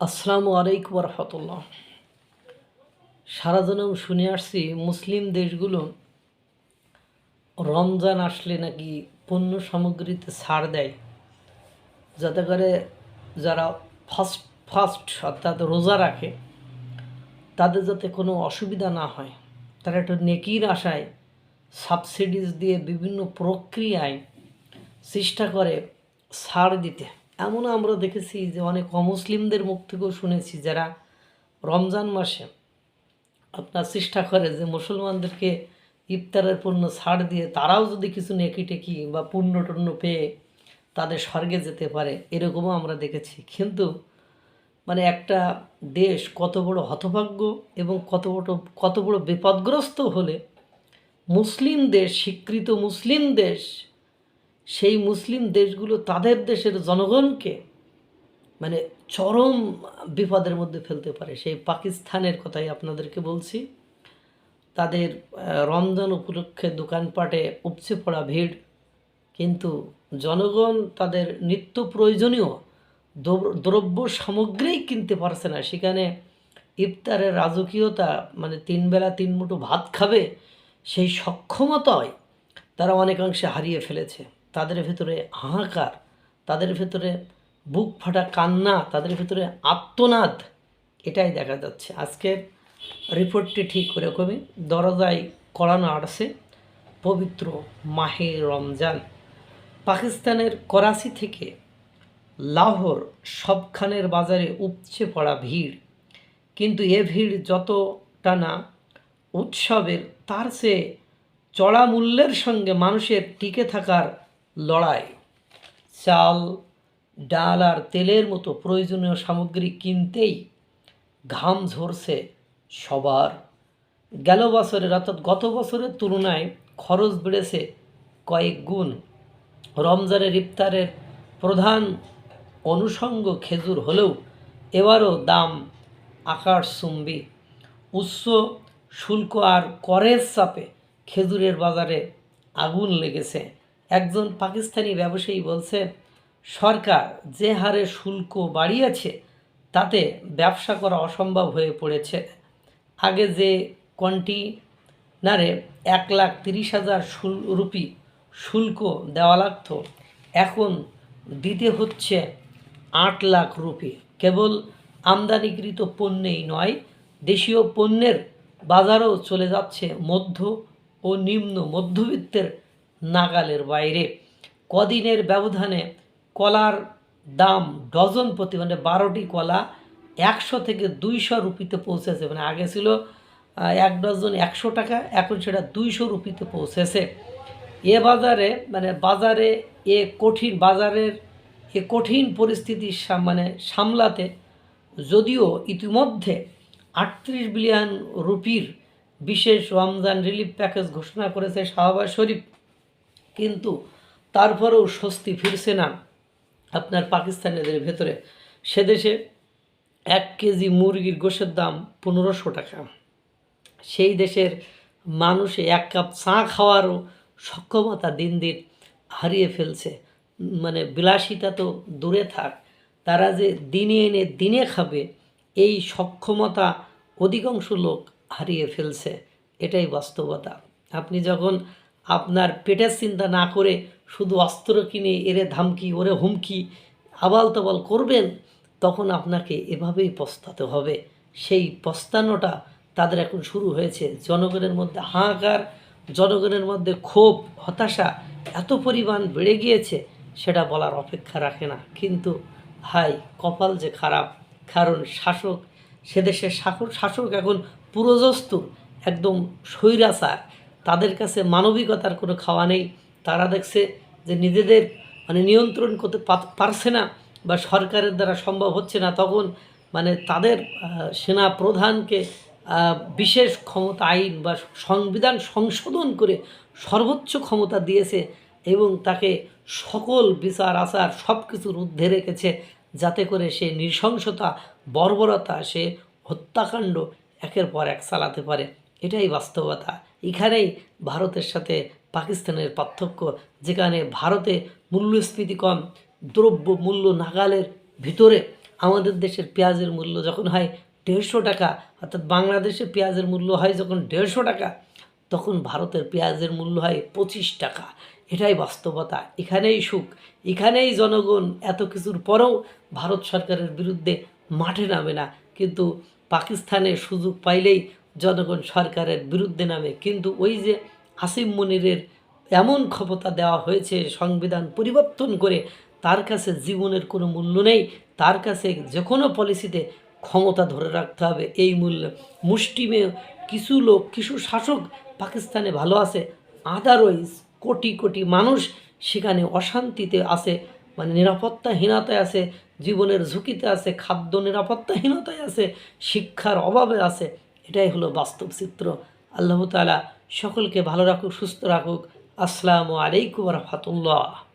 আসসালামু আলাইকুম রহমতুল্লাহ। সারা জনম শুনে আসছি মুসলিম দেশগুলো রমজান আসলে নাকি পণ্য সামগ্রীতে ছাড় দেয়, যাতে করে যারা ফাস্ট ফাস্ট অর্থাৎ রোজা রাখে তাদের যাতে কোনো অসুবিধা না হয়। তারা একটা নেকির আশায় সাবসিডিজ দিয়ে বিভিন্ন প্রক্রিয়ায় চেষ্টা করে ছাড় দিতে। এমনও আমরা দেখেছি যে অনেক অমুসলিমদের মুখ থেকেও শুনেছি যারা রমজান মাসে আপনার চেষ্টা করে যে মুসলমানদেরকে ইফতারের পণ্য ছাড় দিয়ে তারাও যদি কিছু নেকি টেকি বা পুণ্য টন্য পেয়ে তাদের স্বর্গে যেতে পারে, এরকমও আমরা দেখেছি। কিন্তু একটা দেশ কত বড় হতভাগ্য এবং কত বড় বিপদগ্রস্ত হলে মুসলিম দেশ, স্বীকৃত মুসলিম দেশ, সেই মুসলিম দেশগুলো তাদের দেশের জনগণকে চরম বিপদের মধ্যে ফেলতে পারে। সেই পাকিস্তানের কথাই আপনাদেরকে বলছি। তাদের রমজান উপলক্ষে দোকানপাটে উপচে পড়া ভিড়, কিন্তু জনগণ তাদের নিত্য প্রয়োজনীয় দ্রব্য সামগ্রী কিনতে পারছে না। সেখানে ইফতারের রাজকীয়তা, তিন বেলা তিন মুঠো ভাত খাবে সেই সক্ষমতায় তারা অনেকাংশে হারিয়ে ফেলেছে। তাদের ভেতরে হাহাকার, তাদের ভেতরে বুক ফাটা কান্না, তাদের ভেতরে আর্তনাদ, এটাই দেখা যাচ্ছে। আজকের রিপোর্টটি ঠিক ওরকমই। দরজায় করানো আসছে পবিত্র মাহে রমজান। পাকিস্তানের করাচি থেকে লাহোর সবখানের বাজারে উপচে পড়া ভিড়, কিন্তু এ ভিড় যতটা না উৎসবের, তার চেয়ে চড়া মূল্যের সঙ্গে মানুষের টিকে থাকার লড়াই। চাল, ডাল আর তেলের মতো প্রয়োজনীয় সামগ্রী কিনতেই ঘাম ঝরছে সবার। গেল বছরের অর্থাৎ গত বছরের তুলনায় খরচ বেড়েছে কয়েক গুণ। রমজানের ইফতারের প্রধান অনুষঙ্গ খেজুর হলেও এবারও দাম আকাশচুম্বী। উচ্চ শুল্ক আর করের চাপে খেজুরের বাজারে আগুন লেগেছে। একজন পাকিস্তানি ব্যবসায়ী বলছে, সরকার যে হারে শুল্ক বাড়িয়েছে তাতে ব্যবসা করা অসম্ভব হয়ে পড়েছে। আগে যে কন্টেইনারে 1,30,000 রুপি শুল্ক দেওয়া লাগতো, এখন দিতে হচ্ছে 8 লাখ রুপি। কেবল আমদানিকৃত পণ্যেই নয়, দেশীয় পণ্যের বাজারও চলে যাচ্ছে মধ্য ও নিম্ন মধ্যবিত্তের নাগালের বাইরে। কদিনের ব্যবধানে কলার দাম ডজন প্রতি 12টি কলা 100 থেকে 200 রুপিতে পৌঁছেছে। আগে ছিল 1 ডজন 100 টাকা, এখন সেটা 200 রুপিতে পৌঁছেছে। এ বাজারে বাজারে এ কঠিন পরিস্থিতি সামলাতে যদিও ইতিমধ্যে 38 বিলিয়ন রুপির বিশেষ রমজান রিলিফ প্যাকেজ ঘোষণা করেছে শাহবাজ শরীফ, কিন্তু তারপরেও স্বস্তি ফিরছে না আপনার পাকিস্তানিদের ভেতরে। সে দেশে 1 কেজি মুরগির গোশের দাম 1500 টাকা। সেই দেশের মানুষে 1 কাপ চা খাওয়ারও সক্ষমতা দিন দিন হারিয়ে ফেলছে। বিলাসিতা তো দূরে থাক, তারা যে দিনে এনে দিনে খাবে এই সক্ষমতা অধিকাংশ লোক হারিয়ে ফেলছে। এটাই বাস্তবতা। আপনি যখন আপনার পেটের চিন্তা না করে শুধু অস্ত্র কিনে এরে ধামকি ওরে হুমকি আবাল তাবাল করবেন, তখন আপনাকে এভাবেই পস্তাতে হবে। সেই পস্তানোটা তাদের এখন শুরু হয়েছে। জনগণের মধ্যে হাহাকার, জনগণের মধ্যে ক্ষোভ, হতাশা এত পরিমাণ বেড়ে গিয়েছে সেটা বলার অপেক্ষা রাখে না। কিন্তু হাই কপাল যে খারাপ, কারণ সেদেশের শাসক এখন পুরোদস্তুর, একদম স্বৈরাচার। তাদের কাছে মানবিকতার কোনো খাওয়া নেই। তারা দেখছে যে নিজেদের নিয়ন্ত্রণ করতে পারছে না বা সরকারের দ্বারা সম্ভব হচ্ছে না, তখন তাদের সেনা প্রধানকে বিশেষ ক্ষমতা আইন বা সংবিধান সংশোধন করে সর্বোচ্চ ক্ষমতা দিয়েছে এবং তাকে সকল বিচার আচার সব কিছুর ঊর্ধ্বে রেখেছে, যাতে করে সে নৃশংসতা, বর্বরতা, সে হত্যাকাণ্ড একের পর এক চালাতে পারে। এটাই বাস্তবতা। এখানেই ভারতের সাথে পাকিস্তানের পার্থক্য, যেখানে ভারতে মূল্যস্ফীতি কম, দ্রব্য মূল্য নাগালের ভিতরে, আমাদের দেশের পেঁয়াজের মূল্য যখন হয় 150 টাকা, অর্থাৎ বাংলাদেশে পেঁয়াজের মূল্য হয় যখন 150 টাকা, তখন ভারতের পেঁয়াজের মূল্য হয় 25 টাকা। এটাই বাস্তবতা। এখানেই সুখ, এখানেই জনগণ এত কিছুর পরেও ভারত সরকারের বিরুদ্ধে মাঠে নামে না, কিন্তু পাকিস্তানে সুযোগ পাইলেই জনগণ সরকারের বিরুদ্ধে নামে। কিন্তু ওই যে আসিম মনিরের এমন ক্ষমতা দেওয়া হয়েছে সংবিধান পরিবর্তন করে, তার কাছে জীবনের কোনো মূল্য নেই, তার কাছে যে কোনো পলিসিতে ক্ষমতা ধরে রাখতে হবে এই মূল্য। মুষ্টিমেয় কিছু লোক, কিছু শাসক পাকিস্তানে ভালো আছে, আদারওয়াইজ কোটি কোটি মানুষ সেখানে অশান্তিতে আছে, মানে নিরাপত্তাহীনতায় আছে, জীবনের ঝুঁকিতে আছে, খাদ্য নিরাপত্তাহীনতায় আছে, শিক্ষার অভাবে আছে। এটাই হলো বাস্তব চিত্র। আল্লাহ তাআলা সকলকে ভালো রাখুক, সুস্থ রাখুক। আসসালামু আলাইকুম রহমতুল্লাহ।